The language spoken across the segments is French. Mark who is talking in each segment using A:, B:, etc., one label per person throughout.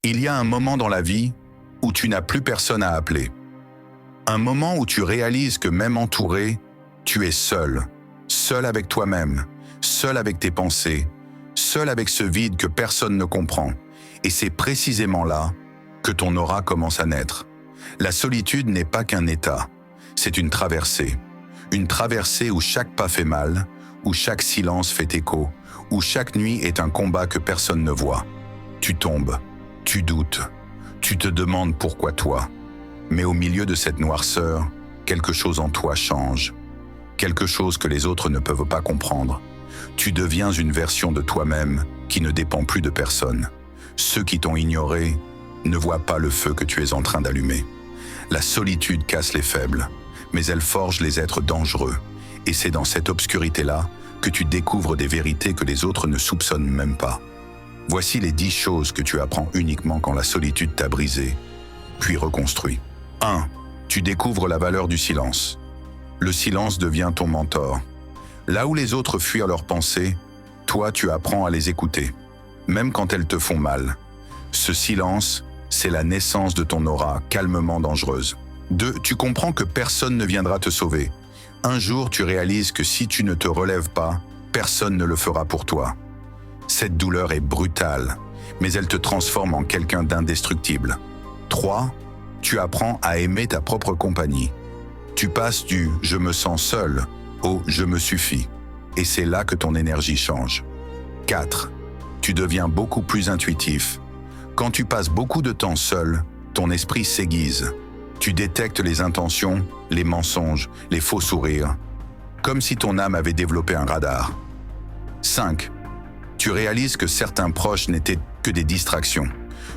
A: Il y a un moment dans la vie où tu n'as plus personne à appeler. Un moment où tu réalises que même entouré, tu es seul. Seul avec toi-même, seul avec tes pensées, seul avec ce vide que personne ne comprend. Et c'est précisément là que ton aura commence à naître. La solitude n'est pas qu'un état, c'est une traversée. Une traversée où chaque pas fait mal, où chaque silence fait écho, où chaque nuit est un combat que personne ne voit. Tu tombes, tu doutes, tu te demandes pourquoi toi. Mais au milieu de cette noirceur, quelque chose en toi change. Quelque chose que les autres ne peuvent pas comprendre. Tu deviens une version de toi-même qui ne dépend plus de personne. Ceux qui t'ont ignoré ne voient pas le feu que tu es en train d'allumer. La solitude casse les faibles, mais elle forge les êtres dangereux. Et c'est dans cette obscurité-là que tu découvres des vérités que les autres ne soupçonnent même pas. Voici les 10 choses que tu apprends uniquement quand la solitude t'a brisé, puis reconstruit. 1. Tu découvres la valeur du silence. Le silence devient ton mentor. Là où les autres fuient leurs pensées, toi tu apprends à les écouter, même quand elles te font mal. Ce silence, c'est la naissance de ton aura calmement dangereuse. 2. Tu comprends que personne ne viendra te sauver. Un jour, tu réalises que si tu ne te relèves pas, personne ne le fera pour toi. Cette douleur est brutale, mais elle te transforme en quelqu'un d'indestructible. 3. Tu apprends à aimer ta propre compagnie. Tu passes du « je me sens seul » au « je me suffis ». Et c'est là que ton énergie change. 4. Tu deviens beaucoup plus intuitif. Quand tu passes beaucoup de temps seul, ton esprit s'aiguise. Tu détectes les intentions, les mensonges, les faux sourires, comme si ton âme avait développé un radar. 5. Tu réalises que certains proches n'étaient que des distractions.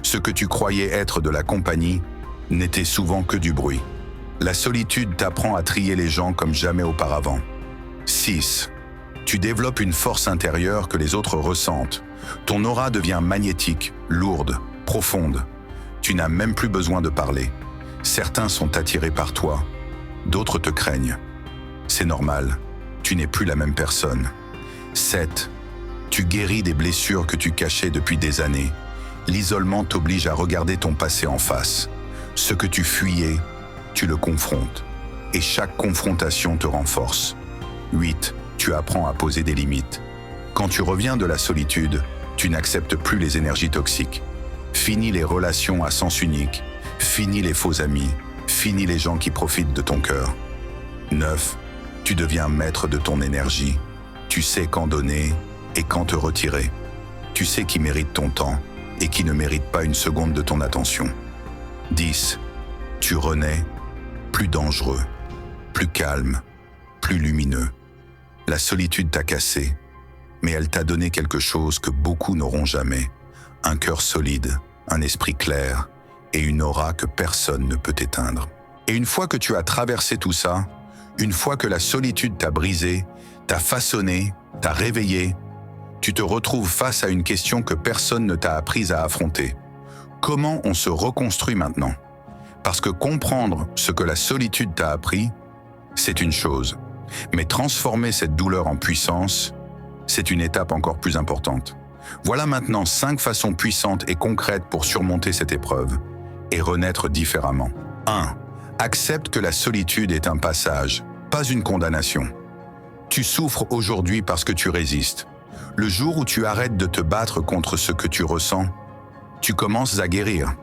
A: Ce que tu croyais être de la compagnie n'était souvent que du bruit. La solitude t'apprend à trier les gens comme jamais auparavant. 6. Tu développes une force intérieure que les autres ressentent. Ton aura devient magnétique, lourde, profonde. Tu n'as même plus besoin de parler. Certains sont attirés par toi, d'autres te craignent. C'est normal, tu n'es plus la même personne. 7. Tu guéris des blessures que tu cachais depuis des années. L'isolement t'oblige à regarder ton passé en face. Ce que tu fuyais, tu le confrontes. Et chaque confrontation te renforce. 8. Tu apprends à poser des limites. Quand tu reviens de la solitude, tu n'acceptes plus les énergies toxiques. Fini les relations à sens unique. Fini les faux amis. Fini les gens qui profitent de ton cœur. 9. Tu deviens maître de ton énergie. Tu sais quand donner et quand te retirer. Tu sais qui mérite ton temps et qui ne mérite pas une seconde de ton attention. 10. Tu renais, plus dangereux, plus calme, plus lumineux. La solitude t'a cassé, mais elle t'a donné quelque chose que beaucoup n'auront jamais. Un cœur solide, un esprit clair et une aura que personne ne peut éteindre. Et une fois que tu as traversé tout ça, une fois que la solitude t'a brisé, t'a façonné, t'a réveillé, tu te retrouves face à une question que personne ne t'a apprise à affronter. Comment on se reconstruit maintenant? Parce que comprendre ce que la solitude t'a appris, c'est une chose. Mais transformer cette douleur en puissance, c'est une étape encore plus importante. Voilà maintenant 5 façons puissantes et concrètes pour surmonter cette épreuve et renaître différemment. 1. Accepte que la solitude est un passage, pas une condamnation. Tu souffres aujourd'hui parce que tu résistes. Le jour où tu arrêtes de te battre contre ce que tu ressens, tu commences à guérir.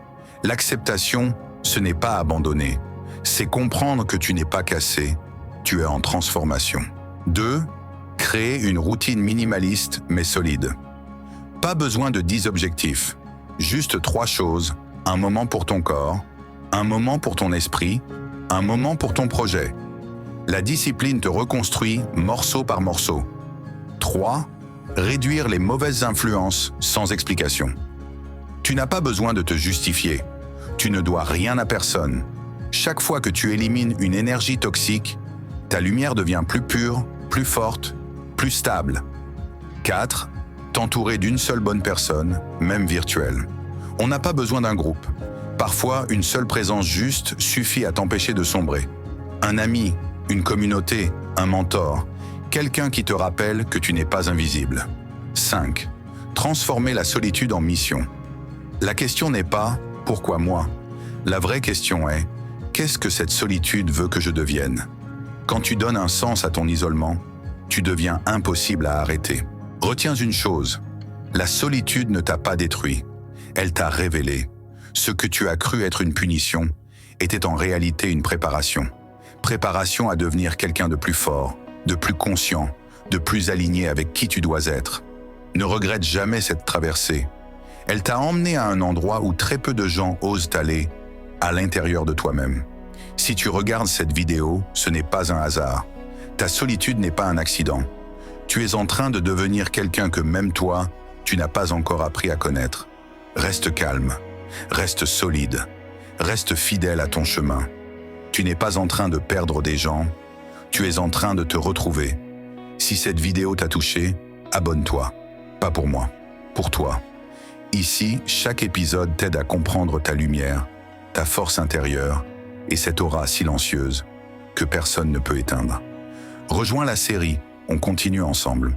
A: L'acceptation, ce n'est pas abandonner. C'est comprendre que tu n'es pas cassé, tu es en transformation. 2. Créer une routine minimaliste mais solide. Pas besoin de 10 objectifs. Juste 3 choses. Un moment pour ton corps, un moment pour ton esprit, un moment pour ton projet. La discipline te reconstruit morceau par morceau. 3. Réduire les mauvaises influences sans explication. Tu n'as pas besoin de te justifier. Tu ne dois rien à personne. Chaque fois que tu élimines une énergie toxique, ta lumière devient plus pure, plus forte, plus stable. 4. T'entourer d'une seule bonne personne, même virtuelle. On n'a pas besoin d'un groupe. Parfois, une seule présence juste suffit à t'empêcher de sombrer. Un ami, une communauté, un mentor, quelqu'un qui te rappelle que tu n'es pas invisible. 5. Transformer la solitude en mission. La question n'est pas « pourquoi moi ?» La vraie question est « qu'est-ce que cette solitude veut que je devienne ?» Quand tu donnes un sens à ton isolement, tu deviens impossible à arrêter. Retiens une chose, la solitude ne t'a pas détruit, elle t'a révélé. Ce que tu as cru être une punition était en réalité une préparation. Préparation à devenir quelqu'un de plus fort, de plus conscient, de plus aligné avec qui tu dois être. Ne regrette jamais cette traversée. Elle t'a emmené à un endroit où très peu de gens osent aller, à l'intérieur de toi-même. Si tu regardes cette vidéo, ce n'est pas un hasard. Ta solitude n'est pas un accident. Tu es en train de devenir quelqu'un que même toi, tu n'as pas encore appris à connaître. Reste calme, reste solide, reste fidèle à ton chemin. Tu n'es pas en train de perdre des gens, tu es en train de te retrouver. Si cette vidéo t'a touché, abonne-toi. Pas pour moi, pour toi. Ici, chaque épisode t'aide à comprendre ta lumière, ta force intérieure et cette aura silencieuse que personne ne peut éteindre. Rejoins la série, on continue ensemble.